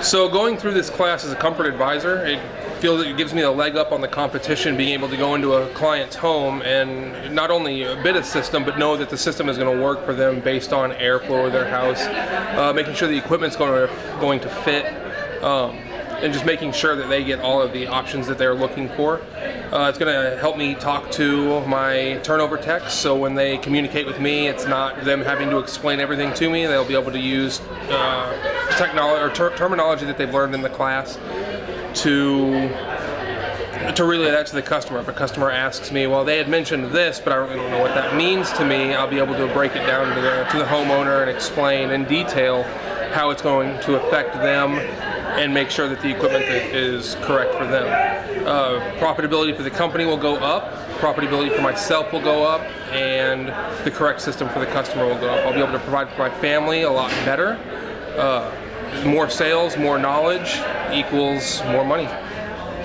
So going through this class as a comfort advisor, it gives me a leg up on the competition, being able to go into a client's home and not only bid a system, but know that the system is going to work for them based on airflow of their house, making sure the equipment's going to fit, and just making sure that they get all of the options that they're looking for. It's going to help me talk to my turnover techs, so when they communicate with me, it's not them having to explain everything to me. They'll be able to use technology or terminology that they've learned in the class to relay that to the customer. If a customer asks me, well, they had mentioned this, but I really don't know what that means to me, I'll be able to break it down to the homeowner and explain in detail how it's going to affect them and make sure that the equipment is correct for them. Profitability for the company will go up, profitability for myself will go up, and the correct system for the customer will go up. I'll be able to provide for my family a lot better. More sales, more knowledge equals more money.